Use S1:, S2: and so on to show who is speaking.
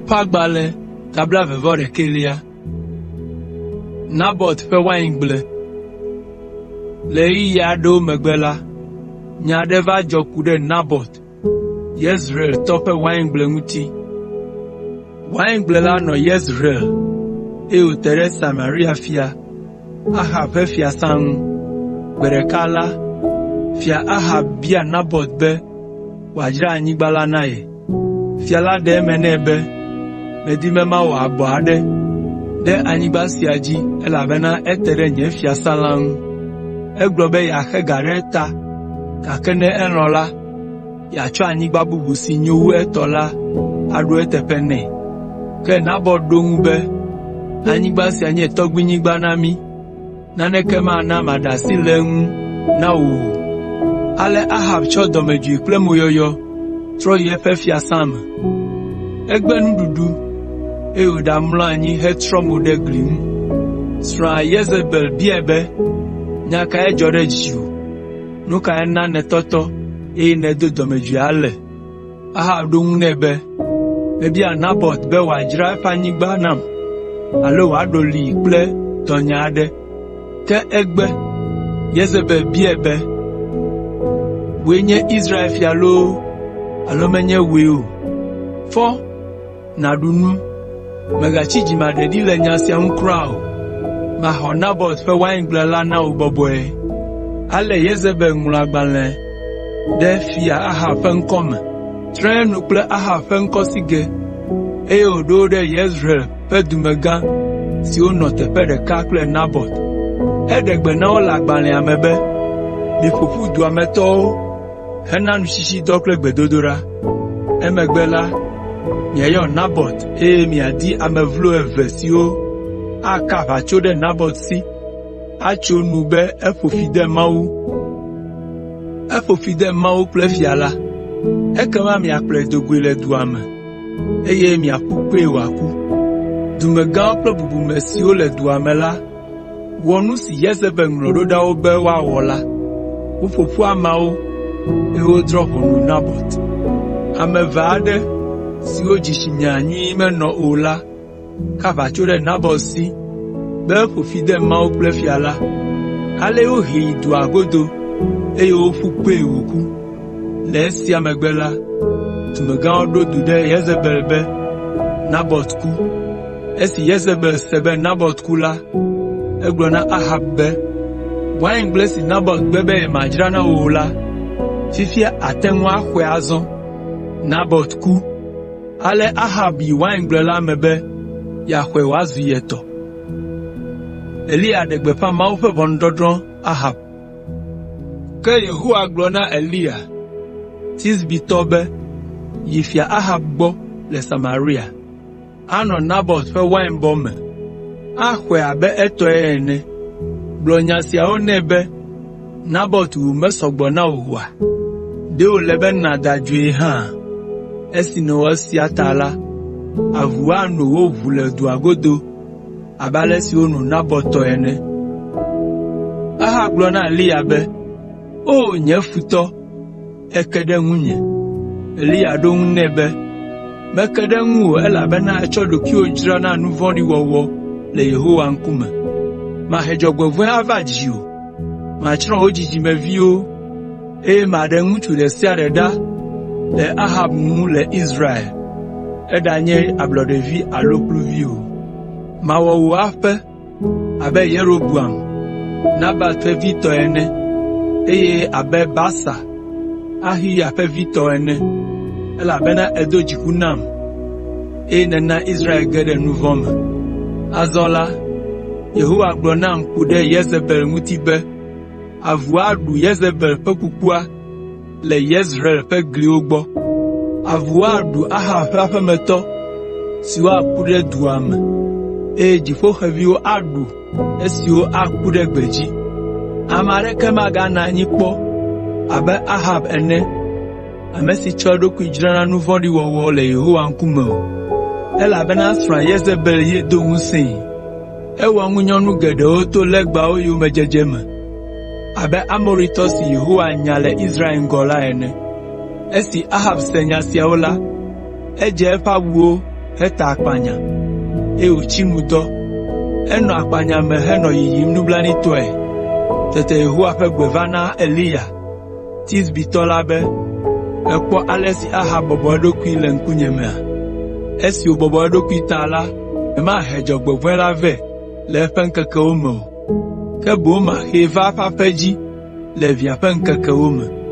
S1: Pagbale tabla vevore kelia. Nabot fe waingble. Le yado megbela. Nyadeva jokude Nabot. Yezreel tope waingble nguti. Waingble la no Yezreel. E utere Samaria fia. Ahab fia sang. Berekala. Fia Ahab bia Nabot be. Wajra anyigbala naye. Fiala de menebe. Medimema wa aboade. De anyigba siaji. Elabena etere nye fia salang. Eglobe ya hegareta. Kakene enrola. Ya cho anyigba bubu si nyowu etola. Adu etepene. Ke Nabot dongube. Anyigba si anye togbinyigba nami. Nanekema na madasi lengu. Na uu. Ale Ahab cho domeju kple moyoyo. Tro yefe fia sam. Egbe nududu. Eoda mla anyi hetro mode glim. Sra Yezebel biebe. Nyaka ejore jiu. Nuka ena netoto. Nedo domeju ale. Ahab dung nebe. Ebia Nabot be wajra fanyigba nam. Alo wadoli kple tonyade. Ke egbe. Yezebel biebe. Wenye Israel fialo. Alo menye weo. Fo. Nadunu. Megachiji madedi le nyasia unkrao. Maho Nabot fe waingble la na uboboe. Ale Yezebel ngulagbale. De fia Ahab fe nkome. Tren nukle Ahab fe nkosige. Odo de Yezreel fe dumega. Si onote pe de kakle Nabot. Edegbe na olagbale amebe. Mi fufu du ameto. Hena nushishi dokle gbedodora. Emegbela. Nyeyo Nabot. Mi adi amevlo evesio. Akava chode Nabot si. Acho nube efofide mau. Efofide mau ple fiala. Ekema mi akple dogwele duame. Mi akukwe waku. Dumega ple bubu mesio le duame la. Wonu si Yezebel nglododa obe wa wola. Ufofu amao. Ewo drop onu Nabot. Amevade. Si ojishinyanyi meno ola. Kavachore Nabot si. Be fide mau ple fiala. Ale o hidu agodo. Eyo fukwe woku. Le si amegbela. Tumega odo dude Yezebel be. Nabot ku. Esi Yezebel sebe Nabot ku la. Eglona Ahab be. Wine blessi Nabot bebe majrana ola. Fifia atenwa kwe azon. Nabot ku. Ale Ahab yi wine blela mebe. Ya kwe wazu yeto. Elia degbepa maufe vondodron Ahab. Ke Yehua glona Elia. Tisbi tobe. Yifia Ahab bo le Samaria. Ano Nabot fe wine bome. Ahwe abe eto ene. Blonya siya onebe. Nabot u mesogbo na uwa. De o lebe na dajwe ha. Esi no osi atala. Avuwa no wo vule duagodo. Abale si onu Nabot ene. Aha glona Elia be. O nye futo. Ekede nwunye. Elia do nebe. Mekede nwu elabe na echodo ki ojira na nuvondi wowo. Le Yehova nkume. Ma hejogwevwe avajio. Ma chron ojiji mevio. Ma de ngutu le siareda. Le Ahab mu le Israel. Edanye ablodevi alopluvio. Ma wowo afe. Abe Yeroboam. Nabat fe vito ene. Abe Basa. Ahi afe vito ene. Elabena edo jikunam. Nena Israel gede nuvome. Azola. Yehova glonam kude Yezebel mutibe. Avuadu Yezebel pekukua. Le Yezreel pe gliogbo. Avuadu Ahab fe meto. Siwa kude duame. Jifo hevio adu. Esio akude gbeji. Amareke magana nyikpo. Abe Ahab ene. Amesi chodo kujirana nuvondi wowo le Yehova nkume. Elabena asra Yezebel ye do musin. Ewa ngunyonu gede oto legba oyo mejejeme. Abe Amoritos Yehova nyale Israel ngola ene. Esi Ahab senya siaola. Eje efa wuo. heta akpanya, wòtsi ŋutɔ. Enɔ akpanya me henɔ yiyim nublanitɔe. Tete Yehowa ƒe gbe va na Eliya, Tisbitɔ la be, ekpɔ ale si Ahab bɔbɔ eɖokui le ŋkunye mea. Esi wòbɔbɔ eɖokui ta la, mahe dzɔgbevɔ̃e la vɛ le eƒe ŋkekewo me o, ke boŋ maxee va eƒe aƒe dzi le via ƒe ŋkekewo me.